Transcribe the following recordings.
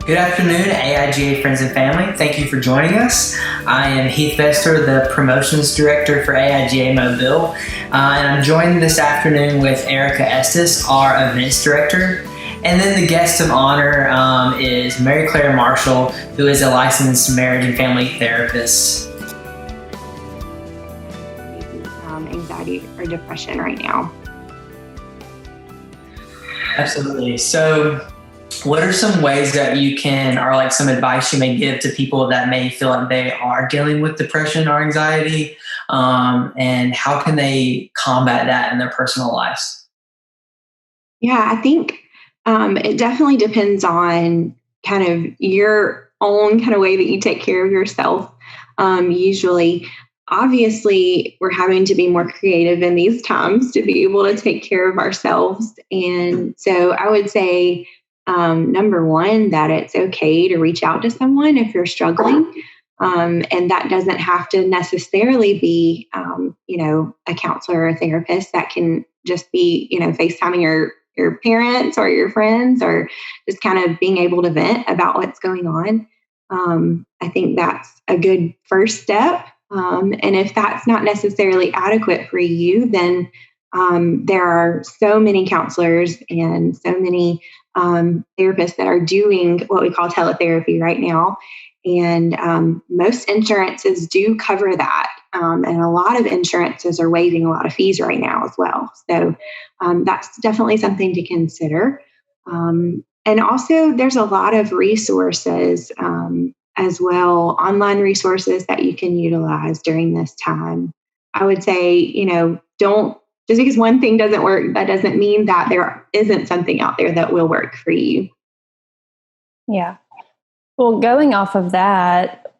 Good afternoon, AIGA friends and family. Thank you for joining us. I am Heath Vester, the Promotions Director for AIGA Mobile, and I'm joined this afternoon with Erica Estes, our Events Director. And then the guest of honor is Mary Claire Marshall, who is a licensed marriage and family therapist. Anxiety or depression right now. Absolutely. So what are some ways that you can, or like some advice you may give to people that may feel like they are dealing with depression or anxiety, and how can they combat that in their personal lives? Yeah, I think it definitely depends on kind of your own kind of way that you take care of yourself. Usually, obviously, we're having to be more creative in these times to be able to take care of ourselves. And so I would say, number one, that it's okay to reach out to someone if you're struggling. And that doesn't have to necessarily be, a counselor or a therapist. That can just be, FaceTiming your parents or your friends, or just kind of being able to vent about what's going on. I think that's a good first step. And if that's not necessarily adequate for you, then there are so many counselors and so many therapists that are doing what we call teletherapy right now. And most insurances do cover that. And a lot of insurances are waiving a lot of fees right now as well. So that's definitely something to consider. And also, there's a lot of resources as well, online resources that you can utilize during this time. I would say, don't, just because one thing doesn't work, that doesn't mean that there isn't something out there that will work for you. Yeah. Well, going off of that,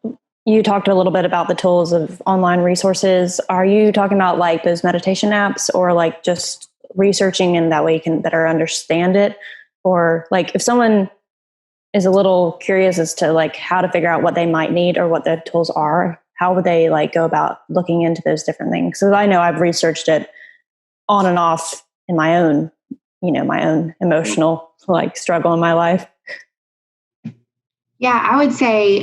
you talked a little bit about the tools of online resources. Are you talking about like those meditation apps, or like just researching and that way you can better understand it? Or like if someone is a little curious as to like how to figure out what they might need or what the tools are, how would they like go about looking into those different things? So I know I've researched it on and off in my own emotional like struggle in my life. Yeah, I would say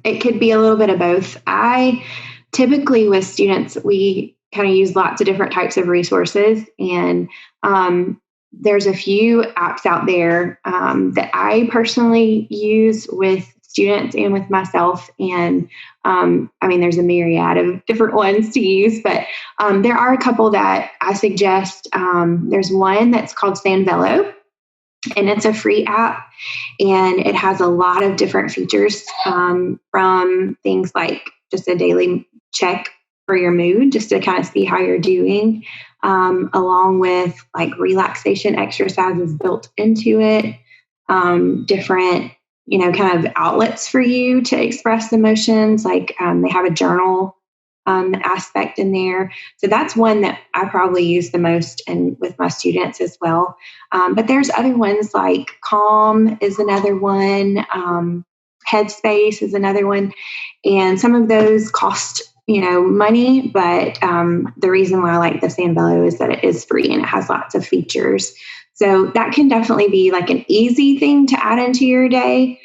it could be a little bit of both. I typically, with students, we kind of use lots of different types of resources, and there's a few apps out there that I personally use with students and with myself. And there's a myriad of different ones to use, but there are a couple that I suggest. There's one that's called Sanvello, and it's a free app, and it has a lot of different features from things like just a daily check for your mood, just to kind of see how you're doing, along with like relaxation exercises built into it, different, kind of outlets for you to express emotions. Like they have a journal aspect in there. So that's one that I probably use the most and with my students as well. But there's other ones like Calm is another one. Headspace is another one. And some of those cost, money, but the reason why I like the Sanvello is that it is free and it has lots of features. So that can definitely be like an easy thing to add into your day,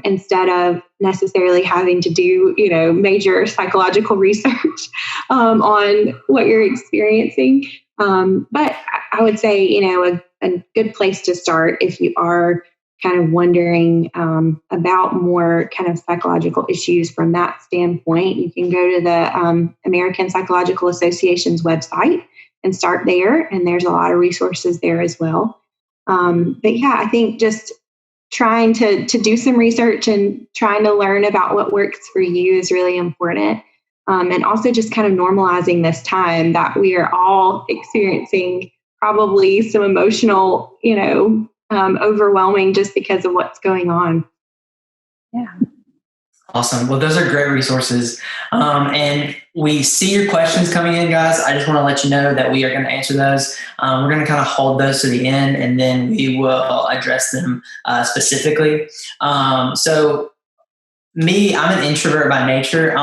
instead of necessarily having to do, major psychological research on what you're experiencing. But I would say, a good place to start if you are kind of wondering about more kind of psychological issues from that standpoint, you can go to the American Psychological Association's website and start there. And there's a lot of resources there as well. But yeah, I think just trying to do some research and trying to learn about what works for you is really important. And also just kind of normalizing this time that we are all experiencing probably some emotional, overwhelming just because of what's going on. Yeah. Awesome. Well, those are great resources. And we see your questions coming in, guys. I just want to let you know that we are going to answer those. We're going to kind of hold those to the end, and then we will address them specifically. So me, I'm an introvert by nature.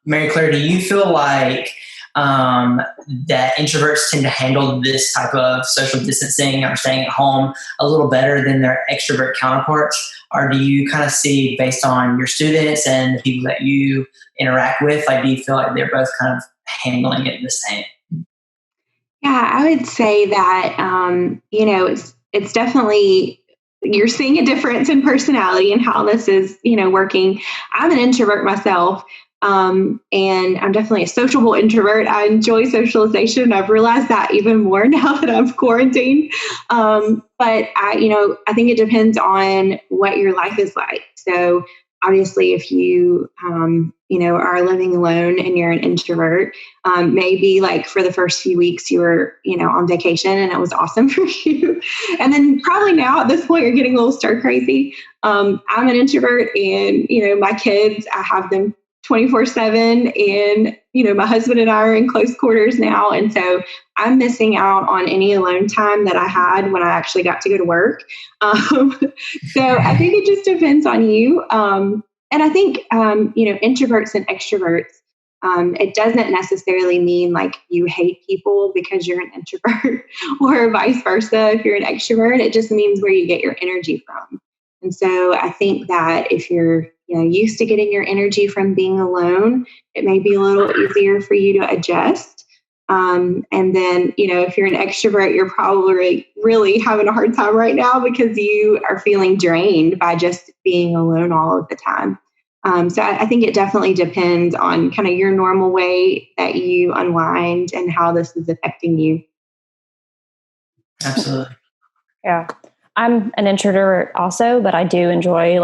Mary Claire, do you feel like that introverts tend to handle this type of social distancing or staying at home a little better than their extrovert counterparts? Or do you kind of see, based on your students and the people that you interact with, like, do you feel like they're both kind of handling it the same? Yeah, I would say that, it's definitely, you're seeing a difference in personality and how this is, working. I'm an introvert myself. And I'm definitely a sociable introvert. I enjoy socialization. I've realized that even more now that I'm quarantined. But I think it depends on what your life is like. So obviously, if you, are living alone and you're an introvert, maybe like for the first few weeks you were, on vacation and it was awesome for you. And then probably now at this point, you're getting a little stir crazy. I'm an introvert and, my kids, I have them 24/7, and my husband and I are in close quarters now, and so I'm missing out on any alone time that I had when I actually got to go to work. So I think it just depends on you, and I think introverts and extroverts. It doesn't necessarily mean like you hate people because you're an introvert, or vice versa if you're an extrovert. It just means where you get your energy from. And so I think that if you're used to getting your energy from being alone, it may be a little easier for you to adjust. And then, if you're an extrovert, you're probably really having a hard time right now because you are feeling drained by just being alone all of the time. So I think it definitely depends on kind of your normal way that you unwind and how this is affecting you. Absolutely. Yeah. I'm an introvert also, but I do enjoy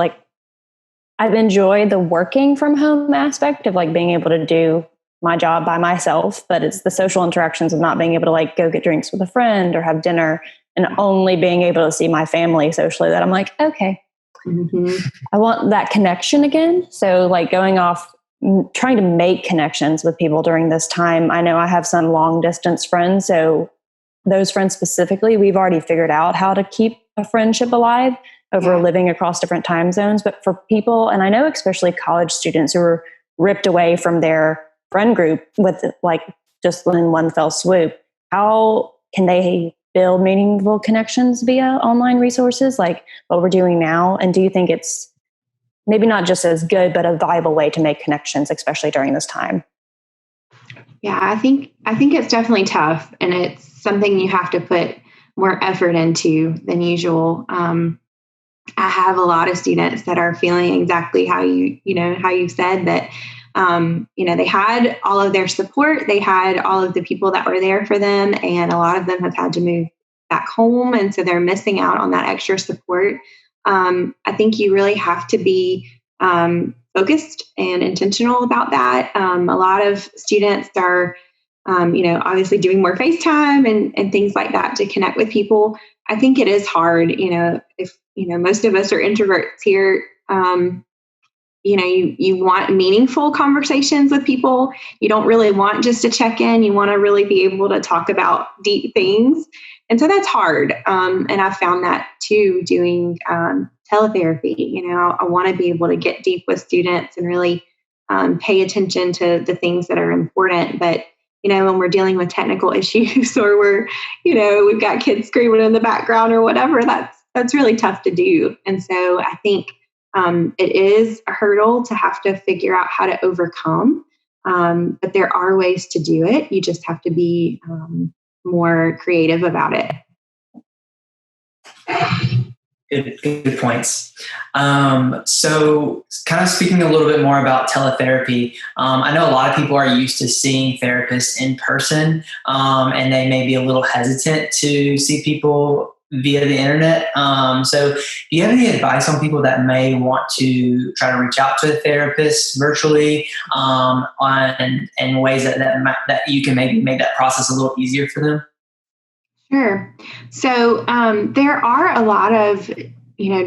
I've enjoyed the working from home aspect of being able to do my job by myself, but it's the social interactions of not being able to go get drinks with a friend or have dinner and only being able to see my family socially that I'm like, okay, I want that connection again. So going off, trying to make connections with people during this time. I know I have some long distance friends. So those friends specifically, we've already figured out how to keep a friendship alive over living across different time zones. But for people, and I know especially college students who are ripped away from their friend group with just in one fell swoop, how can they build meaningful connections via online resources like what we're doing now? And do you think it's maybe not just as good, but a viable way to make connections, especially during this time? Yeah, I think it's definitely tough, and it's something you have to put more effort into than usual. I have a lot of students that are feeling exactly how you said that. They had all of their support, they had all of the people that were there for them, and a lot of them have had to move back home, and so they're missing out on that extra support. I think you really have to be focused and intentional about that. A lot of students are, obviously doing more FaceTime and things like that to connect with people. I think it is hard, if, most of us are introverts here. You want meaningful conversations with people. You don't really want just to check in. You want to really be able to talk about deep things. And so that's hard. And I've found that too, doing teletherapy. I want to be able to get deep with students and really pay attention to the things that are important. But, when we're dealing with technical issues or we've got kids screaming in the background or whatever, that's really tough to do. And so I think it is a hurdle to have to figure out how to overcome. But there are ways to do it. You just have to be more creative about it. Good points. So kind of speaking a little bit more about teletherapy, I know a lot of people are used to seeing therapists in person, and they may be a little hesitant to see people via the internet. So do you have any advice on people that may want to try to reach out to a therapist virtually, and ways that you can maybe make that process a little easier for them? Sure. So there are a lot of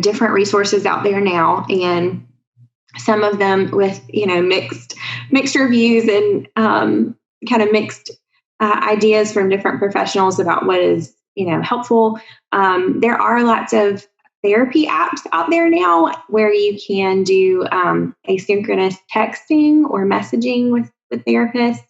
different resources out there now, and some of them with mixed reviews and kind of mixed ideas from different professionals about what is helpful. There are lots of therapy apps out there now where you can do asynchronous texting or messaging with therapists.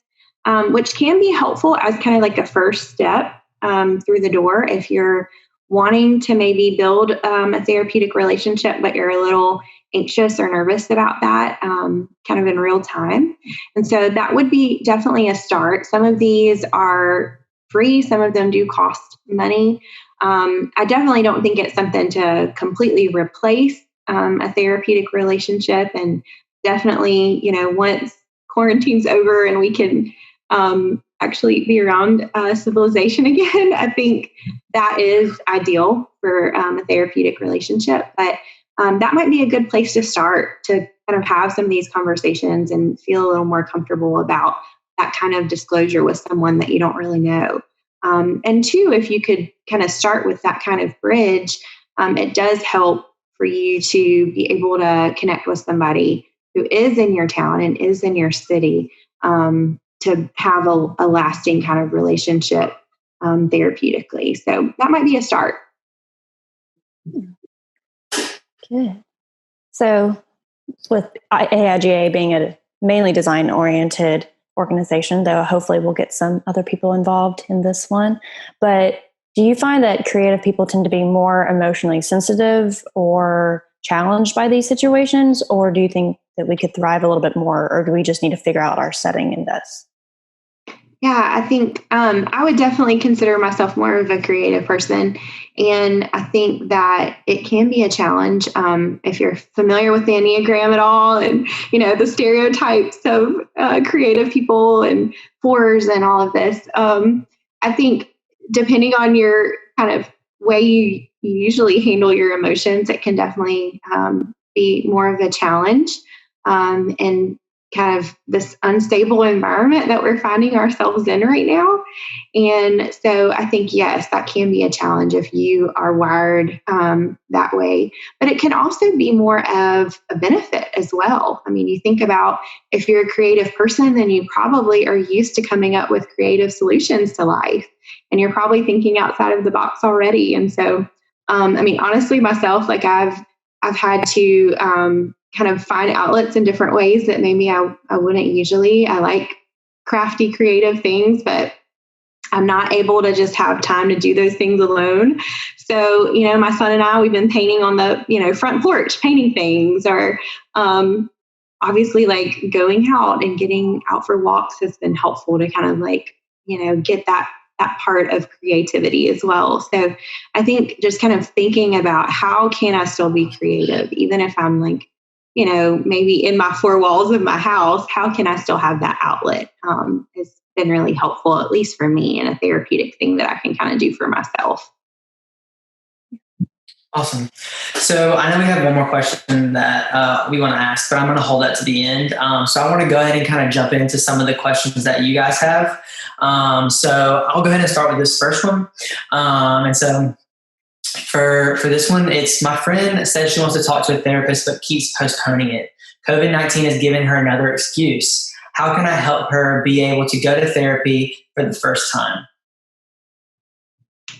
which can be helpful as kind of like a first step through the door if you're wanting to maybe build a therapeutic relationship, but you're a little anxious or nervous about that kind of in real time. And so that would be definitely a start. Some of these are free, some of them do cost money. I definitely don't think it's something to completely replace a therapeutic relationship. And definitely, once quarantine's over and we can actually be around civilization again, I think that is ideal for a therapeutic relationship. But that might be a good place to start to kind of have some of these conversations and feel a little more comfortable about that kind of disclosure with someone that you don't really know. And two, if you could kind of start with that kind of bridge, it does help for you to be able to connect with somebody who is in your town and is in your city to have a lasting kind of relationship therapeutically. So that might be a start. Good. So with AIGA being a mainly design-oriented organization, though hopefully we'll get some other people involved in this one, but do you find that creative people tend to be more emotionally sensitive or challenged by these situations, or do you think that we could thrive a little bit more, or do we just need to figure out our setting in this? Yeah, I think I would definitely consider myself more of a creative person. And I think that it can be a challenge if you're familiar with the Enneagram at all and, the stereotypes of creative people and fours and all of this. I think depending on your kind of way you usually handle your emotions, it can definitely be more of a challenge. And kind of this unstable environment that we're finding ourselves in right now. And so I think, yes, that can be a challenge if you are wired that way. But it can also be more of a benefit as well. I mean, you think about if you're a creative person, then you probably are used to coming up with creative solutions to life. And you're probably thinking outside of the box already. And so, honestly, myself, like I've had to kind of find outlets in different ways that maybe I wouldn't usually. I like crafty, creative things, but I'm not able to just have time to do those things alone. So, my son and I, we've been painting on the, front porch, painting things, or obviously like going out and getting out for walks has been helpful to kind of like, get that part of creativity as well. So I think just kind of thinking about how can I still be creative, even if I'm like, maybe in my four walls of my house, how can I still have that outlet? Has been really helpful, at least for me, and a therapeutic thing that I can kind of do for myself. Awesome. So I know we have one more question that we want to ask, but I'm going to hold that to the end. So I want to go ahead and kind of jump into some of the questions that you guys have. So I'll go ahead and start with this first one. And so for this one, it's my friend says she wants to talk to a therapist, but keeps postponing it. COVID-19 has given her another excuse. How can I help her be able to go to therapy for the first time?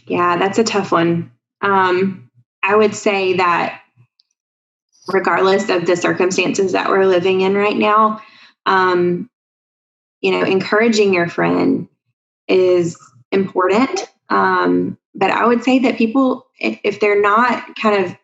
Yeah, that's a tough one. I would say that regardless of the circumstances that we're living in right now, encouraging your friend is important. But I would say that people, if they're not kind of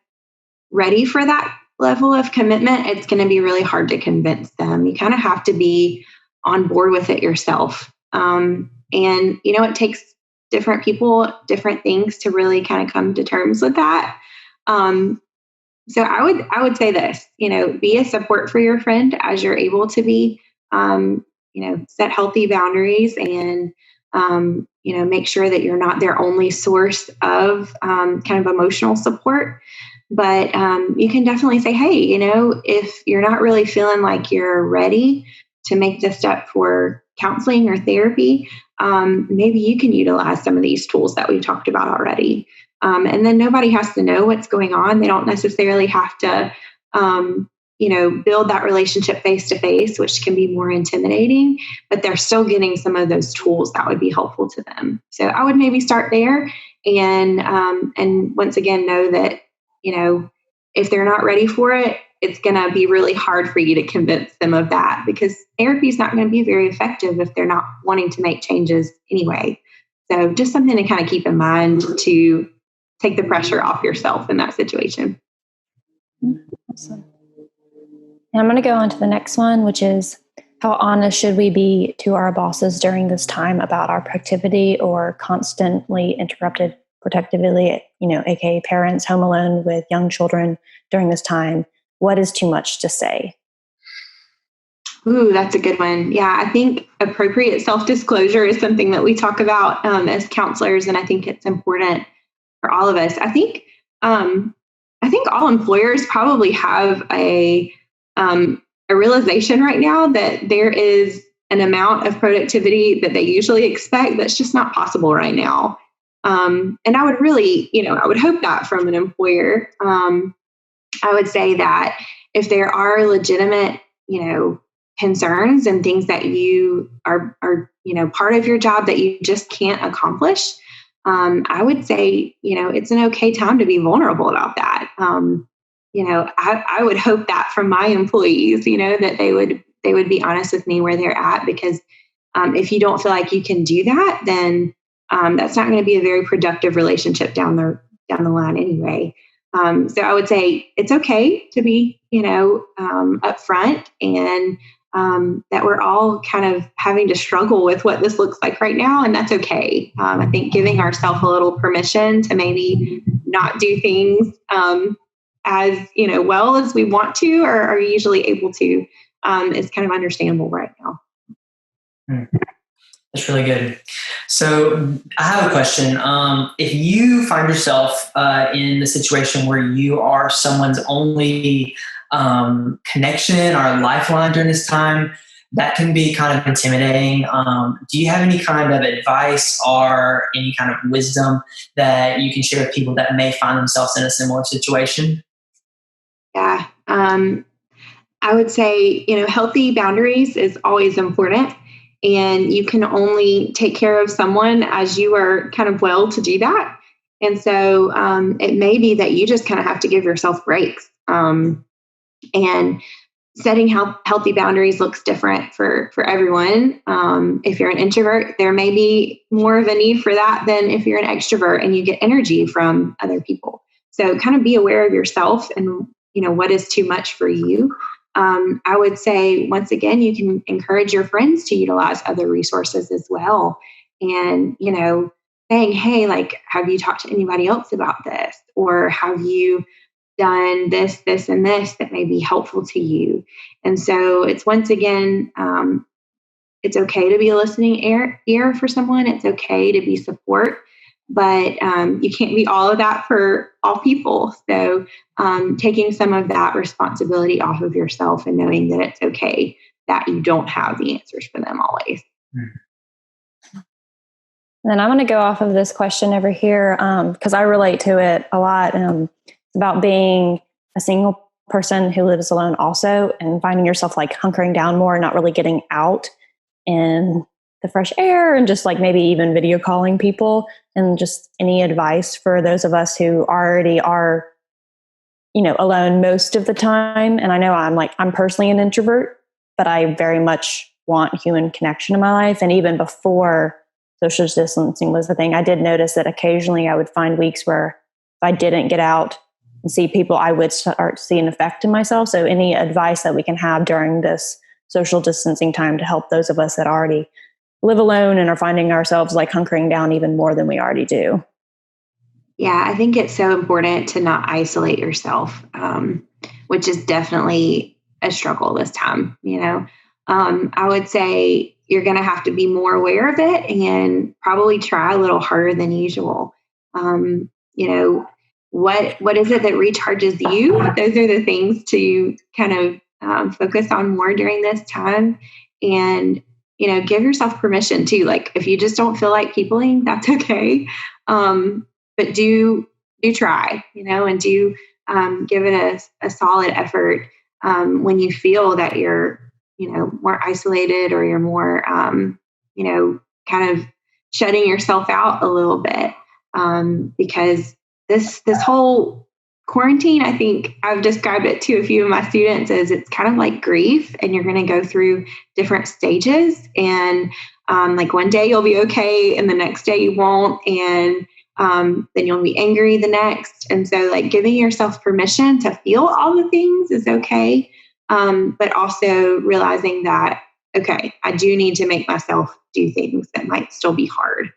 ready for that level of commitment, it's going to be really hard to convince them. You kind of have to be on board with it yourself. And, it takes different people, different things to really kind of come to terms with that. So I would say this, be a support for your friend as you're able to be, set healthy boundaries and, make sure that you're not their only source of kind of emotional support. But you can definitely say, hey, if you're not really feeling like you're ready to make the step for counseling or therapy, maybe you can utilize some of these tools that we've talked about already. And then nobody has to know what's going on. They don't necessarily have to, build that relationship face to face, which can be more intimidating, but they're still getting some of those tools that would be helpful to them. So I would maybe start there and once again, know that, if they're not ready for it, it's going to be really hard for you to convince them of that, because therapy is not going to be very effective if they're not wanting to make changes anyway. So just something to kind of keep in mind to take the pressure off yourself in that situation. Awesome. And I'm going to go on to the next one, which is, how honest should we be to our bosses during this time about our productivity or constantly interrupted productivity, aka parents home alone with young children during this time? What is too much to say? Ooh, that's a good one. Yeah, I think appropriate self-disclosure is something that we talk about as counselors, and I think it's important for all of us. I think all employers probably have a realization right now that there is an amount of productivity that they usually expect that's just not possible right now. And I would really, I would hope that from an employer. I would say that if there are legitimate, concerns and things that you are part of your job that you just can't accomplish, I would say, it's an okay time to be vulnerable about that. I would hope that from my employees, that they would be honest with me where they're at, because if you don't feel like you can do that, then that's not going to be a very productive relationship down the line anyway. So I would say it's okay to be, upfront, and that we're all kind of having to struggle with what this looks like right now, and that's okay. I think giving ourselves a little permission to maybe not do things as well as we want to or are usually able to is kind of understandable right now. That's really good. So I have a question. If you find yourself in the situation where you are someone's only connection or lifeline during this time, that can be kind of intimidating. Do you have any kind of advice or any kind of wisdom that you can share with people that may find themselves in a similar situation? Yeah. I would say, healthy boundaries is always important. And you can only take care of someone as you are kind of well to do that. And so it may be that you just kind of have to give yourself breaks. And setting healthy boundaries looks different for everyone. If you're an introvert, there may be more of a need for that than if you're an extrovert and you get energy from other people. So kind of be aware of yourself and, what is too much for you. I would say, once again, you can encourage your friends to utilize other resources as well. And, saying, hey, like, have you talked to anybody else about this? Or have you done this, this, and this that may be helpful to you? And so it's, once again, it's okay to be a listening ear for someone. It's okay to be support, but you can't be all of that for all people. So taking some of that responsibility off of yourself and knowing that it's okay that you don't have the answers for them always. Then I'm going to go off of this question over here because I relate to it a lot. It's about being a single person who lives alone also, and finding yourself like hunkering down more and not really getting out in the fresh air, and just like maybe even video calling people. And just any advice for those of us who already are, alone most of the time. And I know I'm personally an introvert, but I very much want human connection in my life. And even before social distancing was a thing, I did notice that occasionally I would find weeks where if I didn't get out and see people, I would start to see an effect in myself. So any advice that we can have during this social distancing time to help those of us that already live alone and are finding ourselves like hunkering down even more than we already do. Yeah, I think it's so important to not isolate yourself, which is definitely a struggle this time. I would say you're going to have to be more aware of it and probably try a little harder than usual. What is it that recharges you? Those are the things to kind of focus on more during this time. And give yourself permission to, like, if you just don't feel like peopling, that's okay. But do try, and do give it a solid effort when you feel that you're, more isolated, or you're more, kind of shutting yourself out a little bit. Because this whole quarantine, I think I've described it to a few of my students as it's kind of like grief, and you're going to go through different stages. And like one day you'll be okay, and the next day you won't. And then you'll be angry the next. And so, like, giving yourself permission to feel all the things is okay. But also realizing that, okay, I do need to make myself do things that might still be hard.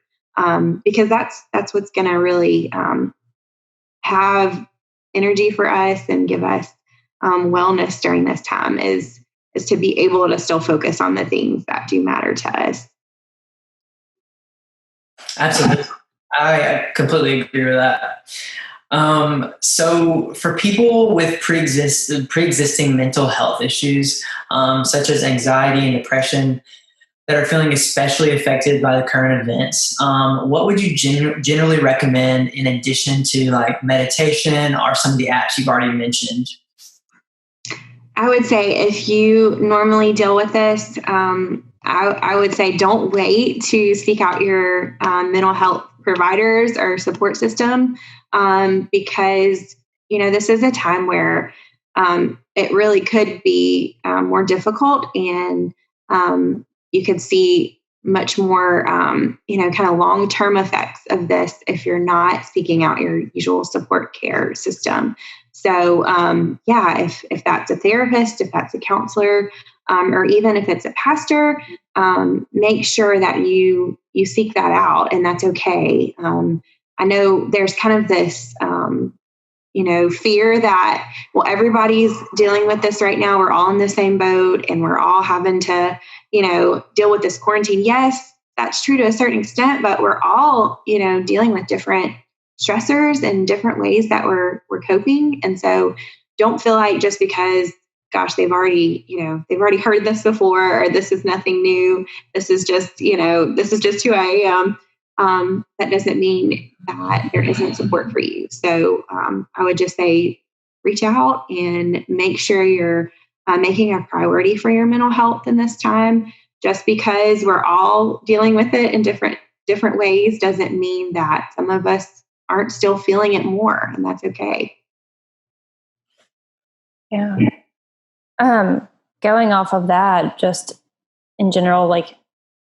Because that's what's going to really have energy for us and give us wellness during this time is to be able to still focus on the things that do matter to us. Absolutely. I completely agree with that. So for people with pre-existing mental health issues, such as anxiety and depression, that are feeling especially affected by the current events, what would you generally recommend in addition to like meditation or some of the apps you've already mentioned? I would say if you normally deal with this, I would say don't wait to seek out your mental health providers or support system, because, this is a time where it really could be more difficult, and you could see much more, kind of long-term effects of this if you're not seeking out your usual support care system. So, if that's a therapist, if that's a counselor, or even if it's a pastor, make sure that you seek that out, and that's okay. I know there's kind of this, fear that, well, everybody's dealing with this right now. We're all in the same boat, and we're all having to, deal with this quarantine. Yes, that's true to a certain extent, but we're all, dealing with different stressors and different ways that we're coping. And so don't feel like just because, gosh, they've already heard this before, or this is nothing new. This is just who I am. That doesn't mean that there isn't support for you. So I would just say, reach out and make sure you're making a priority for your mental health in this time. Just because we're all dealing with it in different ways doesn't mean that some of us aren't still feeling it more, and that's okay. Yeah. Going off of that, just in general, like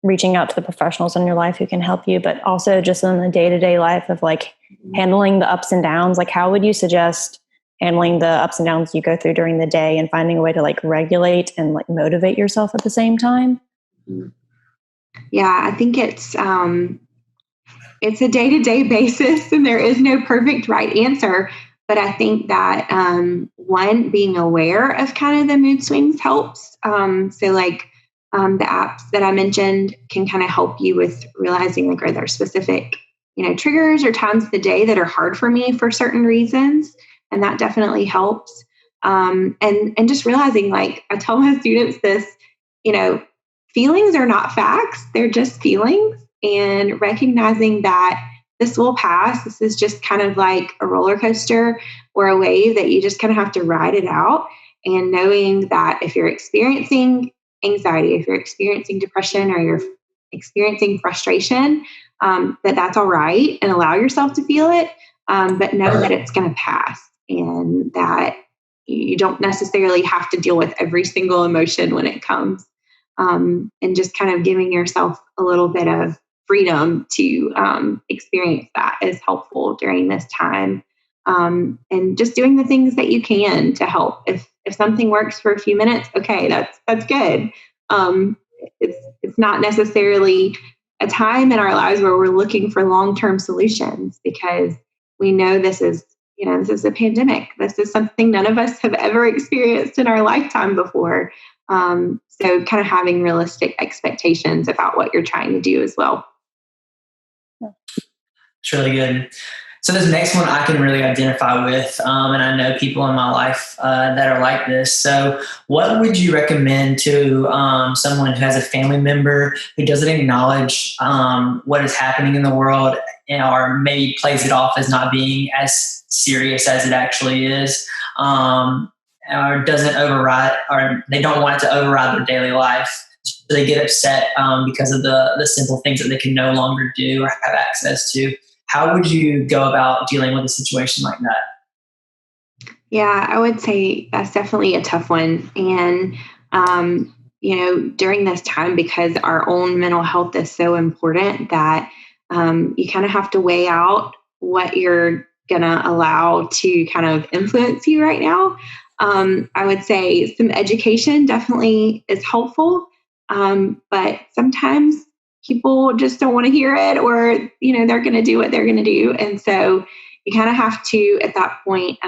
reaching out to the professionals in your life who can help you, but also just in the day-to-day life of like handling the ups and downs. Like, how would you suggest handling the ups and downs you go through during the day and finding a way to like regulate and like motivate yourself at the same time? Yeah, I think it's a day-to-day basis, and there is no perfect right answer. But I think that one, being aware of kind of the mood swings helps. So like the apps that I mentioned can kind of help you with realizing, like, are there specific, triggers or times of the day that are hard for me for certain reasons, and that definitely helps. And just realizing, like, I tell my students this, feelings are not facts; they're just feelings, and recognizing that this will pass. This is just kind of like a roller coaster or a wave that you just kind of have to ride it out. And knowing that if you're experiencing anxiety, if you're experiencing depression, or you're experiencing frustration, that's all right, and allow yourself to feel it. But know that it's going to pass, and that you don't necessarily have to deal with every single emotion when it comes. And just kind of giving yourself a little bit of freedom to experience that is helpful during this time. And just doing the things that you can to help. If something works for a few minutes, okay, that's good. It's not necessarily a time in our lives where we're looking for long-term solutions, because we know this is a pandemic. This is something none of us have ever experienced in our lifetime before. So kind of having realistic expectations about what you're trying to do as well. It's really good. So this next one I can really identify with, and I know people in my life that are like this. So what would you recommend to someone who has a family member who doesn't acknowledge what is happening in the world, or maybe plays it off as not being as serious as it actually is, or doesn't override, or they don't want it to override their daily life? So they get upset because of the simple things that they can no longer do or have access to. How would you go about dealing with a situation like that? Yeah, I would say that's definitely a tough one. And, during this time, because our own mental health is so important that you kind of have to weigh out what you're going to allow to kind of influence you right now. I would say some education definitely is helpful, but sometimes people just don't want to hear it, or, they're going to do what they're going to do. And so you kind of have to, at that point,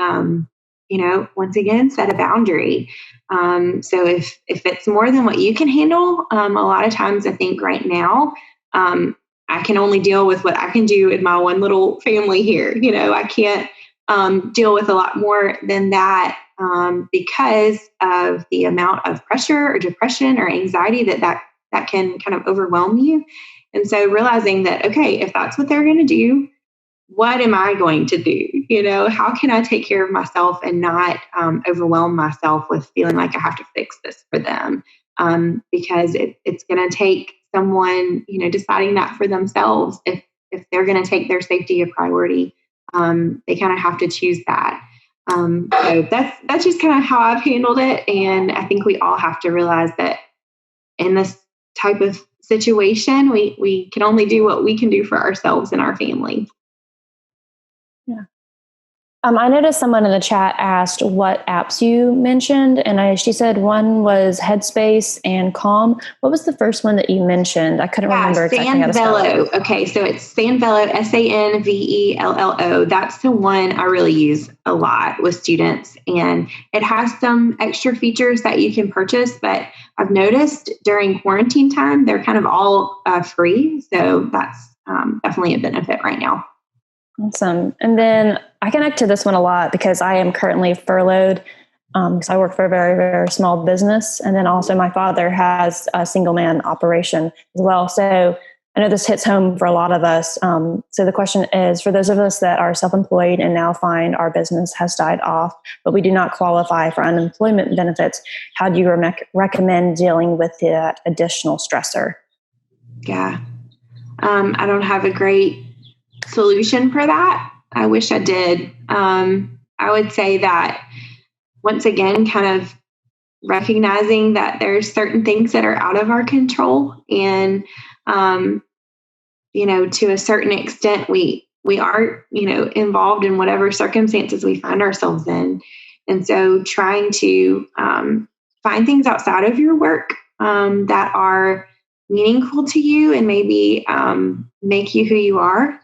once again, set a boundary. So if it's more than what you can handle, a lot of times I think right now, I can only deal with what I can do in my one little family here. I can't deal with a lot more than that, because of the amount of pressure or depression or anxiety that can kind of overwhelm you. And so realizing that, okay, if that's what they're going to do, what am I going to do? How can I take care of myself and not overwhelm myself with feeling like I have to fix this for them? Because it's going to take someone, deciding that for themselves. If they're going to take their safety a priority, they kind of have to choose that. So that's just kind of how I've handled it. And I think we all have to realize that in this type of situation, we can only do what we can do for ourselves and our family. Yeah. I noticed someone in the chat asked what apps you mentioned, and she said one was Headspace and Calm. What was the first one that you mentioned? I couldn't remember exactly how to spell it. Okay, so it's Sanvello, Sanvello. That's the one I really use a lot with students, and it has some extra features that you can purchase, but I've noticed during quarantine time, they're kind of all free, so that's definitely a benefit right now. Awesome. And then I connect to this one a lot because I am currently furloughed. Because I work for a very, very small business. And then also my father has a single man operation as well. So I know this hits home for a lot of us. So the question is, for those of us that are self-employed and now find our business has died off, but we do not qualify for unemployment benefits, how do you recommend dealing with that additional stressor? Yeah. I don't have a great solution for that. I wish I did. I would say that once again, kind of recognizing that there's certain things that are out of our control, and to a certain extent, we are involved in whatever circumstances we find ourselves in, and so trying to find things outside of your work that are meaningful to you and maybe make you who you are.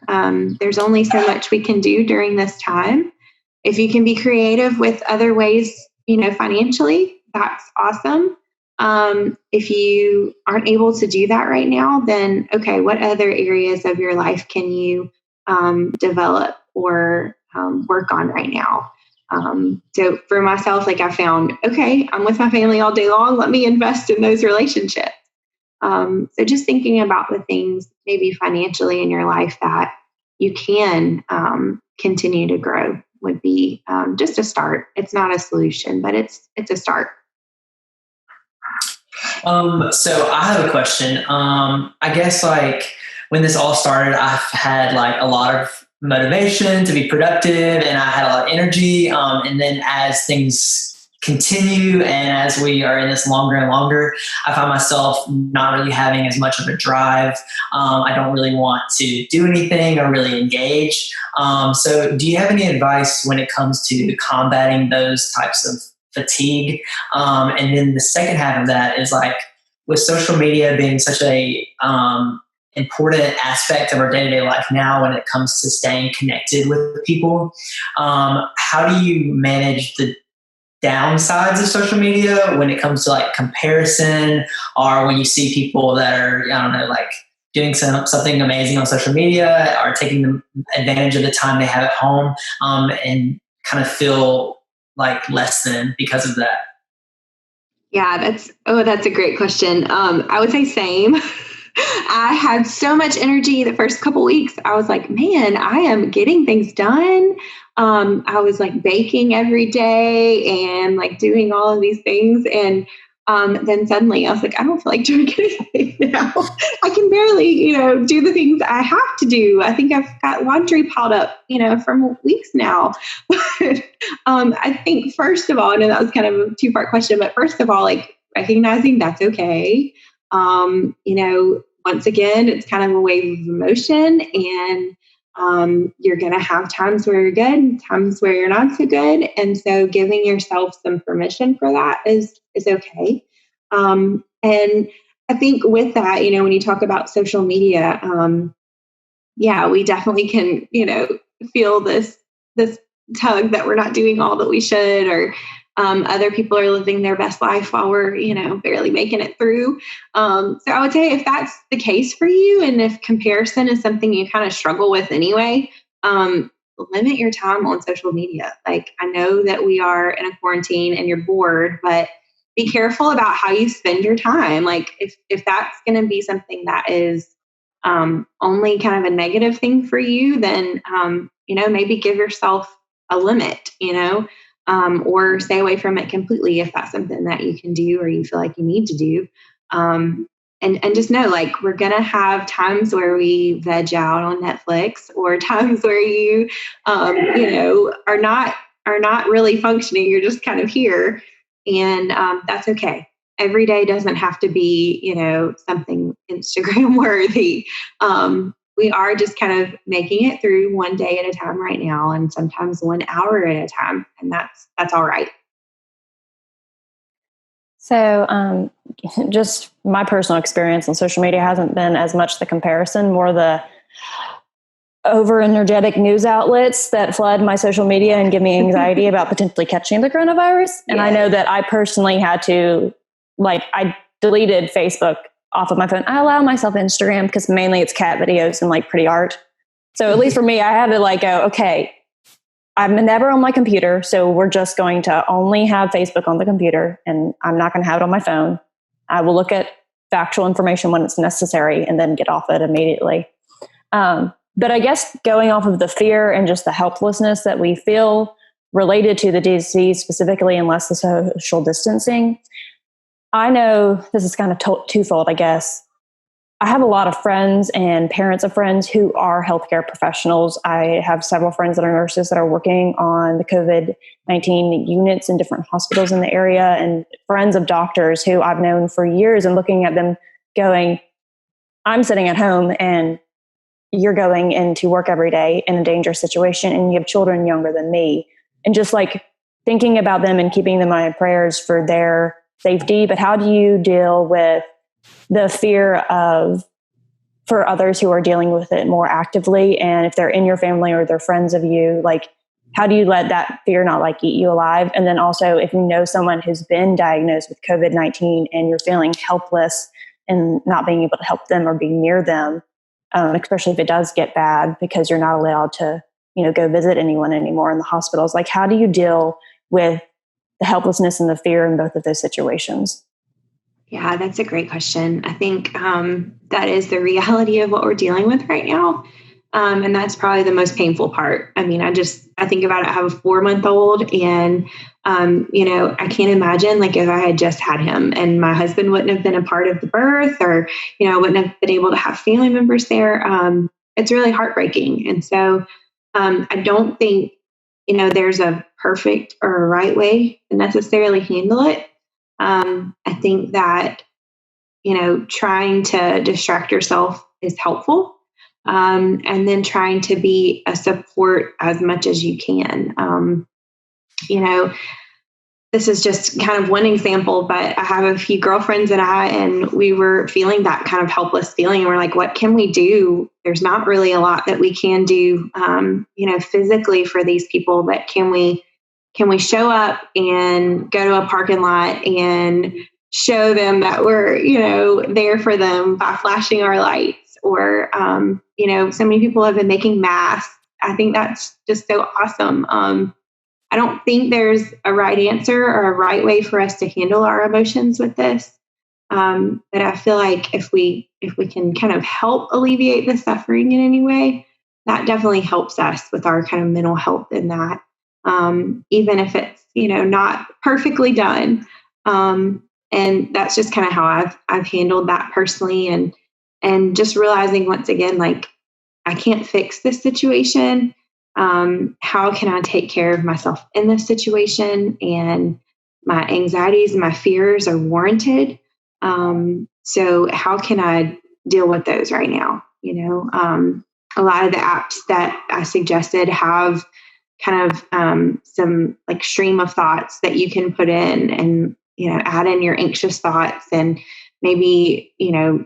There's only so much we can do during this time. If you can be creative with other ways, financially, that's awesome. If you aren't able to do that right now, then okay, what other areas of your life can you develop or work on right now? So for myself, I found, okay, I'm with my family all day long. Let me invest in those relationships. So just thinking about the things maybe financially in your life that you can continue to grow would be just a start. It's not a solution, but it's a start. So I have a question. I guess when this all started, I've had a lot of motivation to be productive, and I had a lot of energy. And then as things continue and as we are in this longer and longer, I find myself not really having as much of a drive. I don't really want to do anything or really engage. So do you have any advice when it comes to combating those types of fatigue? And then the second half of that is with social media being such a important aspect of our day-to-day life now when it comes to staying connected with people, how do you manage the downsides of social media when it comes to comparison, or when you see people that are, doing something amazing on social media or taking advantage of the time they have at home, and kind of feel less than because of that? Yeah, that's a great question. I would say same. I had so much energy the first couple weeks. I was like, man, I am getting things done. I was baking every day and doing all of these things. And then suddenly I was like, I don't feel like doing anything now. I can barely, do the things I have to do. I think I've got laundry piled up, from weeks now. But I think first of all, I know that was kind of a two-part question, but first of all, like recognizing that's okay. Once again, it's kind of a wave of emotion, and you're going to have times where you're good, times where you're not so good. And so giving yourself some permission for that is okay. And I think with that, when you talk about social media, we definitely can, feel this tug that we're not doing all that we should, or other people are living their best life while we're, barely making it through. So I would say if that's the case for you, and if comparison is something you kind of struggle with anyway, limit your time on social media. Like, I know that we are in a quarantine and you're bored, but be careful about how you spend your time. Like if that's going to be something that is only kind of a negative thing for you, then, maybe give yourself a limit, or stay away from it completely if that's something that you can do or you feel like you need to do. And just know, like, we're going to have times where we veg out on Netflix, or times where you, are not really functioning. You're just kind of here, and that's okay. Every day doesn't have to be, something Instagram worthy. We are just kind of making it through one day at a time right now, and sometimes 1 hour at a time. And that's all right. So just my personal experience on social media hasn't been as much the comparison, more the over energetic news outlets that flood my social media and give me anxiety about potentially catching the coronavirus. And I know that I personally had to, I deleted Facebook off of my phone. I allow myself Instagram because mainly it's cat videos and pretty art. So at least for me, I had to go, okay, I'm never on my computer. So we're just going to only have Facebook on the computer, and I'm not going to have it on my phone. I will look at factual information when it's necessary and then get off it immediately. But I guess going off of the fear and just the helplessness that we feel related to the disease specifically, and less the social distancing, I know this is kind of twofold, I guess. I have a lot of friends and parents of friends who are healthcare professionals. I have several friends that are nurses that are working on the COVID-19 units in different hospitals in the area, and friends of doctors who I've known for years, and looking at them going, I'm sitting at home and you're going into work every day in a dangerous situation, and you have children younger than me. And just thinking about them and keeping them in my prayers for their safety. But how do you deal with the fear for others who are dealing with it more actively? And if they're in your family or they're friends of you, how do you let that fear not eat you alive? And then also, if you know someone who's been diagnosed with COVID-19 and you're feeling helpless and not being able to help them or be near them, especially if it does get bad because you're not allowed to, go visit anyone anymore in the hospitals. How do you deal with the helplessness and the fear in both of those situations? Yeah, that's a great question. I think that is the reality of what we're dealing with right now. And that's probably the most painful part. I mean, I think about it. I have a 4-month-old, and, I can't imagine if I had just had him and my husband wouldn't have been a part of the birth, or, I wouldn't have been able to have family members there. It's really heartbreaking. And so I don't think, there's a perfect or a right way to necessarily handle it. I think that, trying to distract yourself is helpful. And then trying to be a support as much as you can. This is just kind of one example, but I have a few girlfriends and we were feeling that kind of helpless feeling. And we're like, what can we do? There's not really a lot that we can do, physically for these people, but can we show up and go to a parking lot and show them that we're, there for them by flashing our lights? Or, so many people have been making masks. I think that's just so awesome. I don't think there's a right answer or a right way for us to handle our emotions with this. But I feel like if we can kind of help alleviate the suffering in any way, that definitely helps us with our kind of mental health in that. Even if it's, not perfectly done. And that's just kind of how I've handled that personally. And just realizing once again, like, I can't fix this situation. How can I take care of myself in this situation? And my anxieties and my fears are warranted. So how can I deal with those right now? A lot of the apps that I suggested have kind of some like stream of thoughts that you can put in and, add in your anxious thoughts and maybe,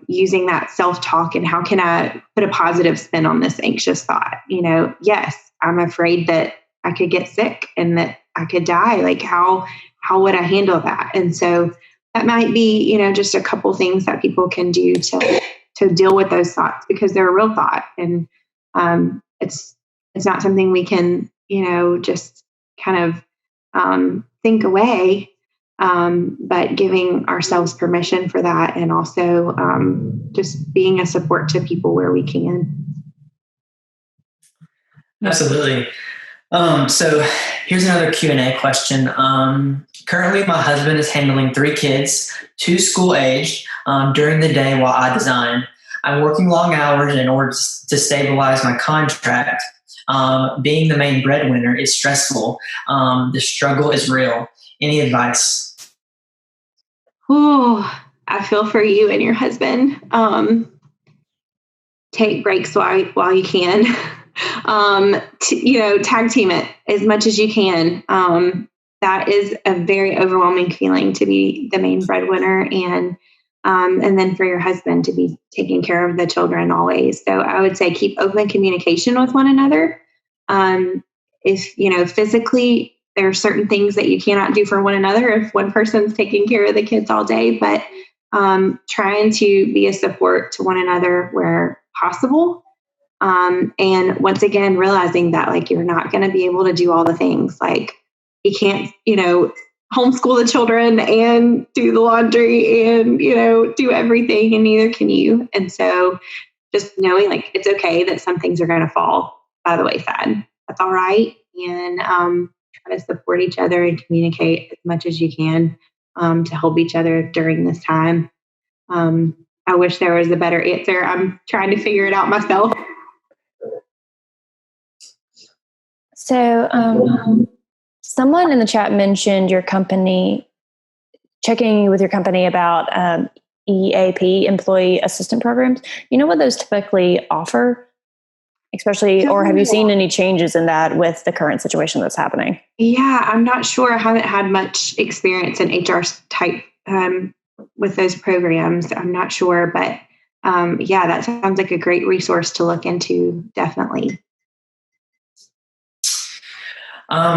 using that self-talk and how can I put a positive spin on this anxious thought? Yes, I'm afraid that I could get sick and that I could die. Like how would I handle that? And so that might be, just a couple things that people can do to deal with those thoughts because they're a real thought. And it's not something we can, just kind of think away. But giving ourselves permission for that and also just being a support to people where we can. Absolutely. So here's another Q&A question. Currently, my husband is handling 3 kids, 2 school aged, during the day while I design. I'm working long hours in order to stabilize my contract. Being the main breadwinner is stressful. The struggle is real. Any advice? Oh, I feel for you and your husband. Take breaks while you can. Tag team it as much as you can. That is a very overwhelming feeling to be the main breadwinner and then for your husband to be taking care of the children always. So I would say keep open communication with one another. If, physically there are certain things that you cannot do for one another if one person's taking care of the kids all day, but trying to be a support to one another where possible. And once again, realizing that like you're not going to be able to do all the things. Like you can't, homeschool the children and do the laundry and, do everything, and neither can you. And so just knowing like it's okay that some things are going to fall by the wayside. That's all right. And try to support each other and communicate as much as you can to help each other during this time. I wish there was a better answer. I'm trying to figure it out myself. So someone in the chat mentioned your company, checking with your company about EAP, Employee Assistance Programs. You know what those typically offer? Especially, or have you seen any changes in that with the current situation that's happening? Yeah, I'm not sure. I haven't had much experience in HR type with those programs. I'm not sure, but that sounds like a great resource to look into. Definitely.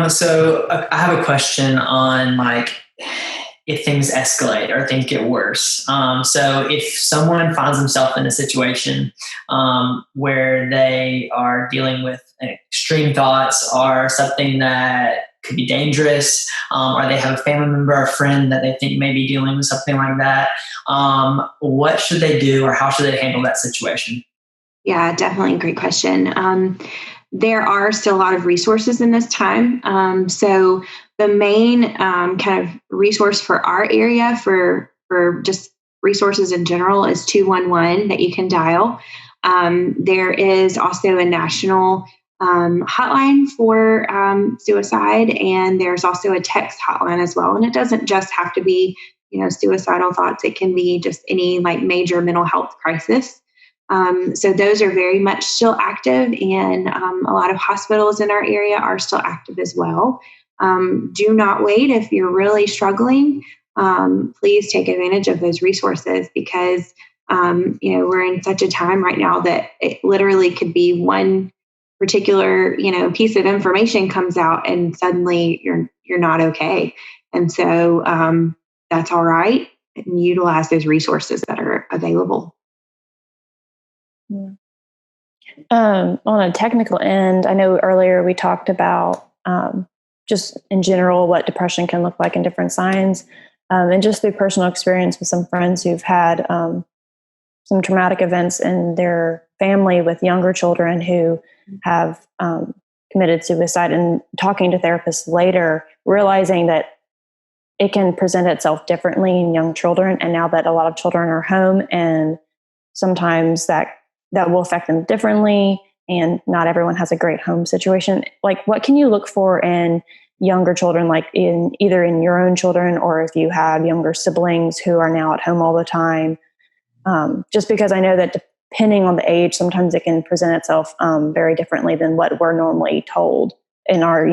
So I have a question on like if things escalate or things get worse. So if someone finds themselves in a situation where they are dealing with extreme thoughts or something that could be dangerous, or they have a family member or friend that they think may be dealing with something like that, what should they do or how should they handle that situation? Yeah, definitely a great question. There are still a lot of resources in this time. So the main kind of resource for our area for just resources in general is 211 that you can dial. There is also a national hotline for suicide, and there's also a text hotline as well. And it doesn't just have to be, suicidal thoughts. It can be just any like major mental health crisis. So those are very much still active, and a lot of hospitals in our area are still active as well. Do not wait if you're really struggling. Please take advantage of those resources because we're in such a time right now that it literally could be one particular piece of information comes out and suddenly you're not okay. And so that's all right. And utilize those resources that are available. Yeah. On a technical end, I know earlier we talked about just in general what depression can look like in different signs, and just through personal experience with some friends who've had some traumatic events in their family with younger children who have committed suicide, and talking to therapists later, realizing that it can present itself differently in young children. And now that a lot of children are home, and sometimes that will affect them differently, and not everyone has a great home situation. Like, what can you look for in younger children, like in either in your own children, or if you have younger siblings who are now at home all the time? Just because I know that depending on the age, sometimes it can present itself very differently than what we're normally told in our,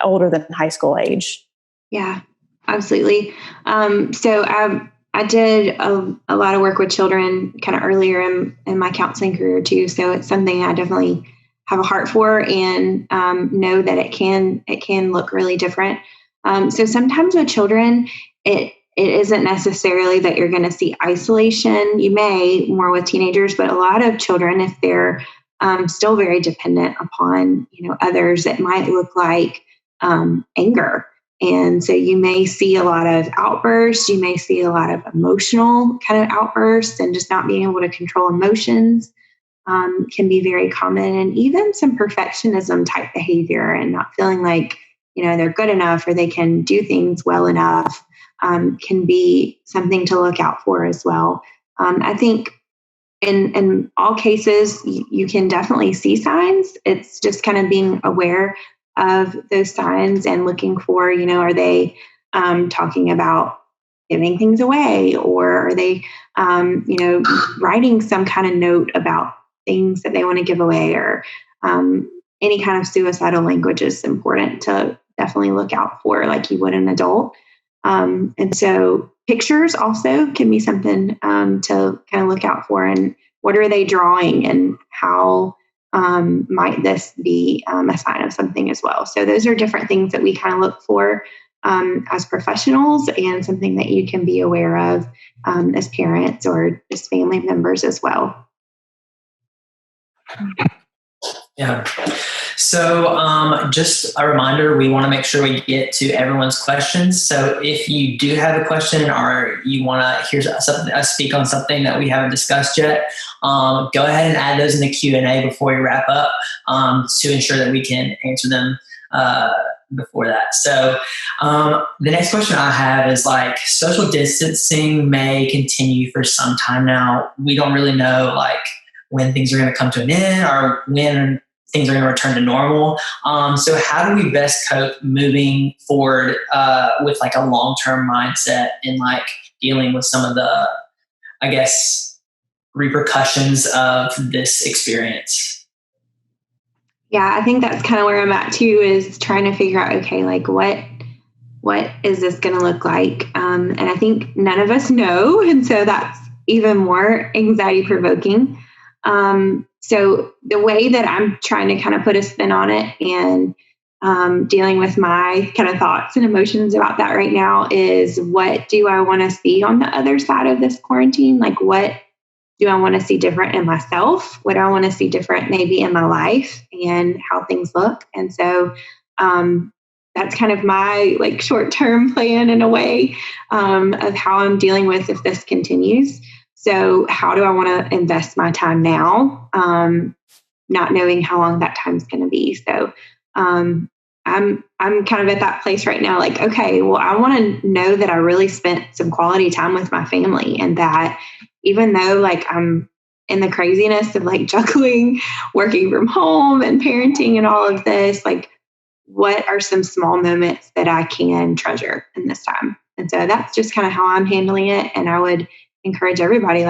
older than high school age. Yeah, absolutely. So I did a lot of work with children kind of earlier in my counseling career too. So it's something I definitely have a heart for, and know that it can look really different. So sometimes with children, it isn't necessarily that you're going to see isolation. You may more with teenagers, but a lot of children, if they're still very dependent upon others, it might look like anger. And so you may see a lot of outbursts. You may see a lot of emotional kind of outbursts, and just not being able to control emotions can be very common. And even some perfectionism type behavior, and not feeling like they're good enough or they can do things well enough, can be something to look out for as well. I think in all cases, you can definitely see signs. It's just kind of being aware of those signs and looking for, are they talking about giving things away, or are they, writing some kind of note about things that they want to give away, or any kind of suicidal language is important to definitely look out for, like you would an adult. And so pictures also can be something to kind of look out for, and what are they drawing, and how might this be a sign of something as well. So those are different things that we kind of look for as professionals, and something that you can be aware of as parents or just family members as well. Yeah. So just a reminder, we want to make sure we get to everyone's questions. So if you do have a question, or you want to hear us speak on something that we haven't discussed yet, go ahead and add those in the Q&A before we wrap up, to ensure that we can answer them before that. So the next question I have is, like, social distancing may continue for some time now. We don't really know when things are going to come to an end, or when things are going to return to normal. So how do we best cope moving forward with a long-term mindset, and dealing with some of the, I guess, repercussions of this experience? Yeah, I think that's kind of where I'm at too, is trying to figure out, okay, what is this going to look like? And I think none of us know. And so that's even more anxiety provoking. So the way that I'm trying to kind of put a spin on it, and dealing with my kind of thoughts and emotions about that right now, is, what do I want to see on the other side of this quarantine? What do I want to see different in myself? What do I want to see different maybe in my life, and how things look? And so that's kind of my short-term plan, in a way, of how I'm dealing with if this continues. So how do I want to invest my time now, not knowing how long that time's going to be? So I'm kind of at that place right now, okay, well, I want to know that I really spent some quality time with my family, and that even though I'm in the craziness of juggling, working from home and parenting and all of this, what are some small moments that I can treasure in this time? And so that's just kind of how I'm handling it. And I would encourage everybody,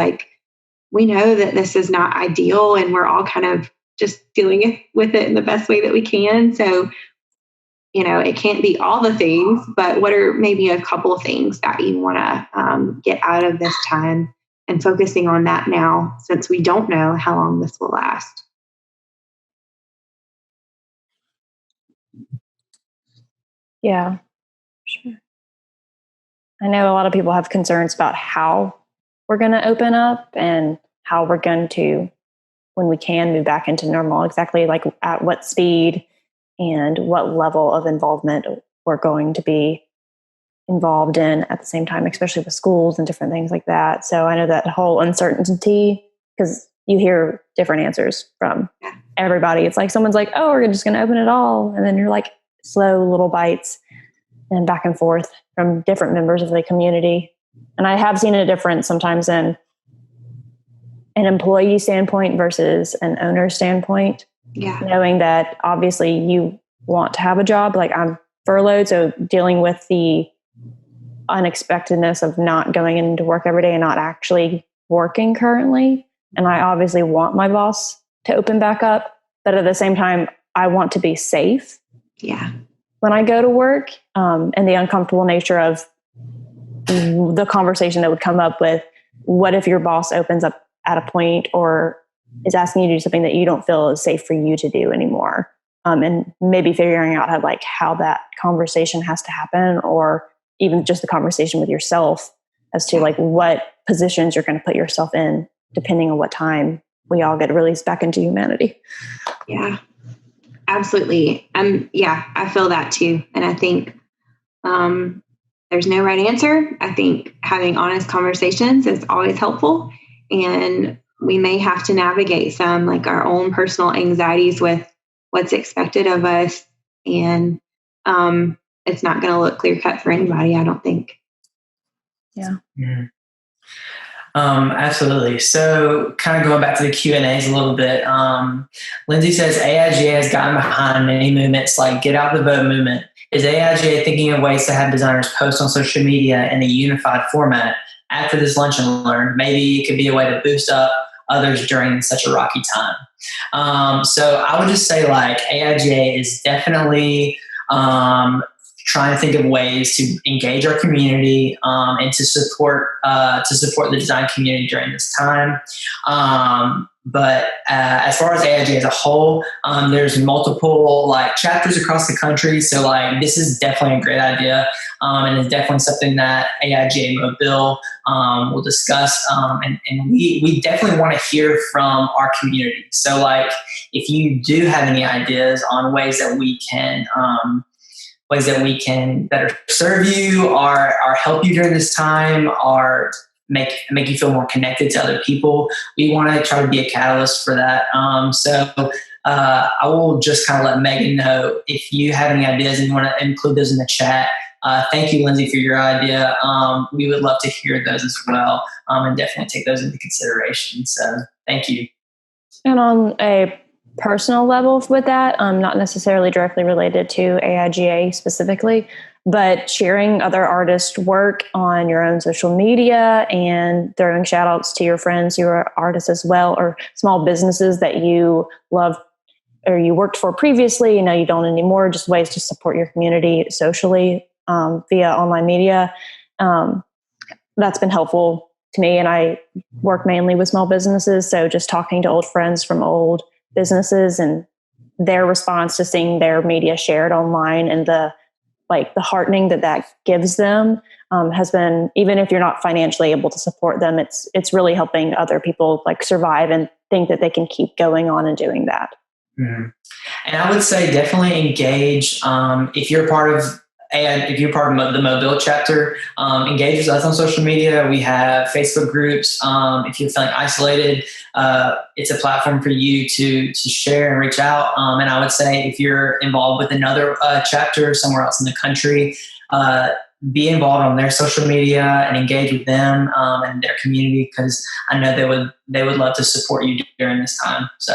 we know that this is not ideal, and we're all kind of just dealing with it in the best way that we can. So, it can't be all the things, but what are maybe a couple of things that you want to get out of this time, and focusing on that now, since we don't know how long this will last. Yeah, sure. I know a lot of people have concerns about how we're going to open up, and how we're going to, when we can, move back into normal, exactly at what speed and what level of involvement we're going to be involved in at the same time, especially with schools and different things like that. So I know that whole uncertainty, because you hear different answers from everybody. It's someone's oh, we're just going to open it all. And then you're slow little bites. and back and forth from different members of the community. And I have seen a difference sometimes in an employee standpoint versus an owner standpoint. Yeah. Knowing that obviously you want to have a job, like I'm furloughed, so dealing with the unexpectedness of not going into work every day and not actually working currently. And I obviously want my boss to open back up, but at the same time, I want to be safe. Yeah. When I go to work, and the uncomfortable nature of the conversation that would come up with, what if your boss opens up at a point or is asking you to do something that you don't feel is safe for you to do anymore? And maybe figuring out how that conversation has to happen, or even just the conversation with yourself as to what positions you're going to put yourself in, depending on what time we all get released back into humanity. Yeah, absolutely. I feel that too. And I think there's no right answer. I think having honest conversations is always helpful. And we may have to navigate some our own personal anxieties with what's expected of us. And it's not going to look clear cut for anybody, I don't think. Yeah. Mm-hmm. Absolutely. So kind of going back to the Q&As a little bit, Lindsay says AIGA has gotten behind many movements like Get Out the Vote movement. Is AIGA thinking of ways to have designers post on social media in a unified format after this lunch and learn? Maybe it could be a way to boost up others during such a rocky time. So I would just say AIGA is definitely trying to think of ways to engage our community and to support the design community during this time. But as far as AIGA as a whole, there's multiple chapters across the country. So this is definitely a great idea, and it's definitely something that AIGA Mobile will discuss. And we definitely want to hear from our community. So if you do have any ideas on ways that we can better serve you or help you during this time, or make you feel more connected to other people, we want to try to be a catalyst for that. So I will just kind of let Megan know if you have any ideas and you want to include those in the chat. Thank you, Lindsay, for your idea. We would love to hear those as well, and definitely take those into consideration. So thank you. And on a personal level with that, not necessarily directly related to AIGA specifically, but sharing other artists' work on your own social media and throwing shout outs to your friends who are artists as well, or small businesses that you love or you worked for previously, you don't anymore, just ways to support your community socially via online media. That's been helpful to me. And I work mainly with small businesses. So just talking to old friends from old businesses and their response to seeing their media shared online and the heartening that gives them has been, even if you're not financially able to support them, it's really helping other people survive and think that they can keep going on and doing that. Mm-hmm. And I would say definitely engage. If you're part of the Mobile chapter, engage with us on social media. We have Facebook groups. If you're feeling isolated, it's a platform for you to share and reach out. And I would say if you're involved with another chapter somewhere else in the country, be involved on their social media and engage with them and their community, because I know they would love to support you during this time. So.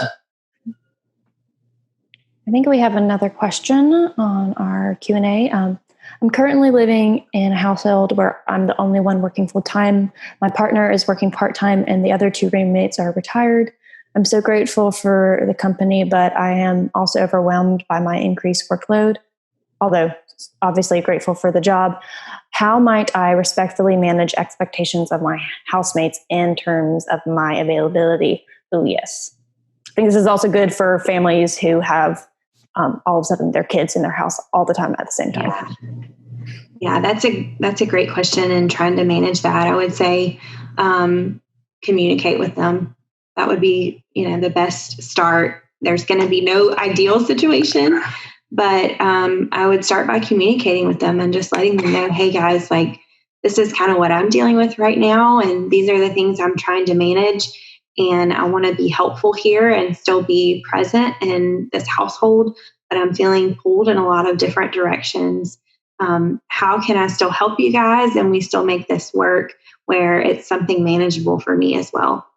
I think we have another question on our Q&A. I'm currently living in a household where I'm the only one working full time. My partner is working part time and the other two roommates are retired. I'm so grateful for the company, but I am also overwhelmed by my increased workload, although obviously grateful for the job. How might I respectfully manage expectations of my housemates in terms of my availability? Oh, yes. I think this is also good for families who have all of a sudden their kids in their house all the time at the same time. Yeah, that's a great question, and trying to manage that. I would say communicate with them. That would be, the best start. There's going to be no ideal situation, but I would start by communicating with them and just letting them know, hey guys, this is kind of what I'm dealing with right now, and these are the things I'm trying to manage. And I want to be helpful here and still be present in this household, but I'm feeling pulled in a lot of different directions. how can I still help you guys and we still make this work where it's something manageable for me as well?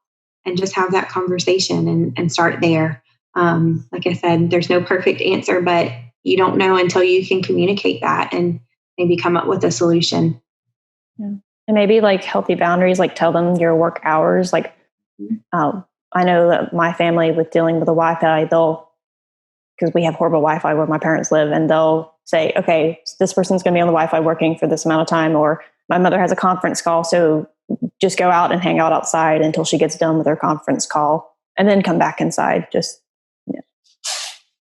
And just have that conversation and start there. Like I said, there's no perfect answer, but you don't know until you can communicate that and maybe come up with a solution. Yeah. And maybe like healthy boundaries, like tell them your work hours. Like, I know that my family with dealing with the Wi-Fi, because we have horrible Wi-Fi where my parents live, and they'll say, okay, this person's going to be on the Wi-Fi working for this amount of time, or my mother has a conference call, so just go out and hang out outside until she gets done with her conference call and then come back inside.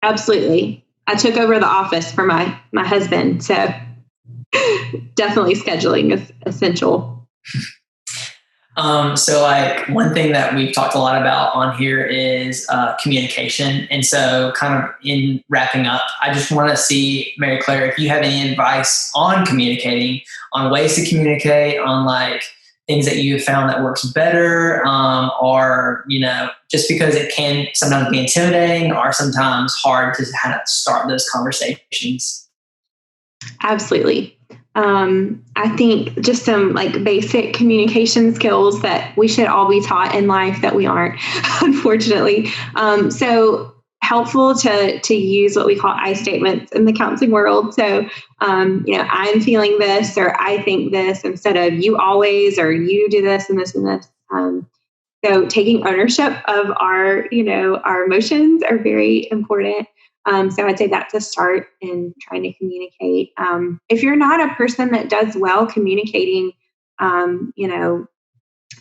Absolutely. I took over the office for my husband, so definitely scheduling is essential. So like one thing that we've talked a lot about on here is communication. And so kind of in wrapping up, I just want to see, Mary Claire, if you have any advice on communicating, on ways to communicate, on like things that you have found that works better, or, just because it can sometimes be intimidating or sometimes hard to kind of start those conversations. Absolutely. I think just some like basic communication skills that we should all be taught in life that we aren't, unfortunately. So helpful to use what we call I statements in the counseling world. So, I'm feeling this, or I think this, instead of you always, or you do this and this and this. So taking ownership of our emotions are very important. So I'd say that's a start in trying to communicate. If you're not a person that does well communicating,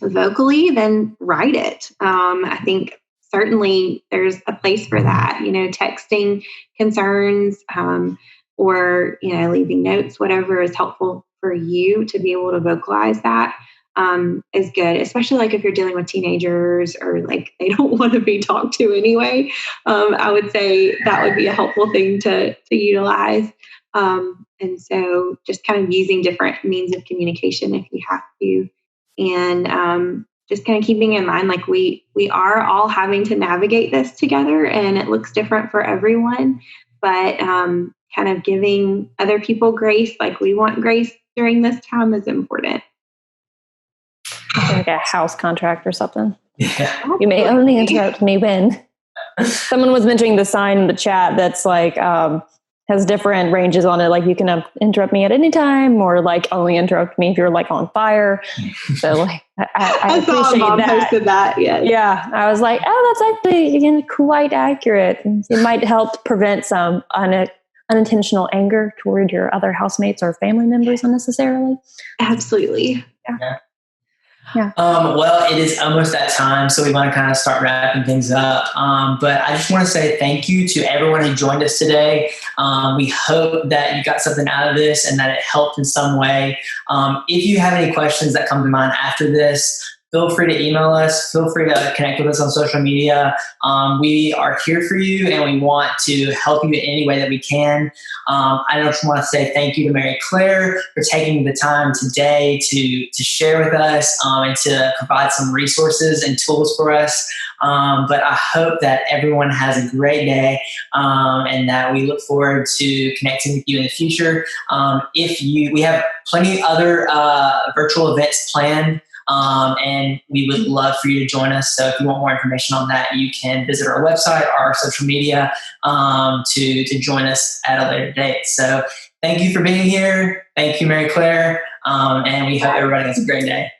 vocally, then write it. I think certainly there's a place for that, texting concerns, or, leaving notes, whatever is helpful for you to be able to vocalize that. Is good, especially like if you're dealing with teenagers or like they don't want to be talked to anyway. I would say that would be a helpful thing to utilize. And so just kind of using different means of communication if you have to. And just kind of keeping in mind, like we are all having to navigate this together and it looks different for everyone, but kind of giving other people grace, like we want grace during this time, is important. Like a house contract or something. Yeah. You may only interrupt me when. Someone was mentioning the sign in the chat that's like has different ranges on it. Like you can interrupt me at any time, or like only interrupt me if you're like on fire. So like I appreciate Mom that. posted that. Yeah. I was like, oh, that's actually quite accurate. It might help prevent some unintentional anger toward your other housemates or family members unnecessarily. Absolutely. Yeah. Yeah. Well, it is almost that time, so we want to kind of start wrapping things up. But I just want to say thank you to everyone who joined us today. We hope that you got something out of this and that it helped in some way. If you have any questions that come to mind after this, feel free to email us. Feel free to connect with us on social media. We are here for you, and we want to help you in any way that we can. I just want to say thank you to Mary Claire for taking the time today to share with us and to provide some resources and tools for us. But I hope that everyone has a great day, and that we look forward to connecting with you in the future. We have plenty of other virtual events planned. And we would love for you to join us. So if you want more information on that, you can visit our website or our social media to join us at a later date. So thank you for being here. Thank you, Mary Claire. And we hope everybody has a great day.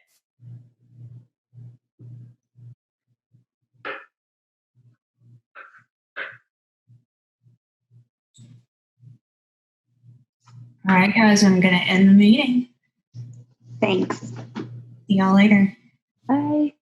All right, guys, I'm going to end the meeting. Thanks. See y'all later. Bye.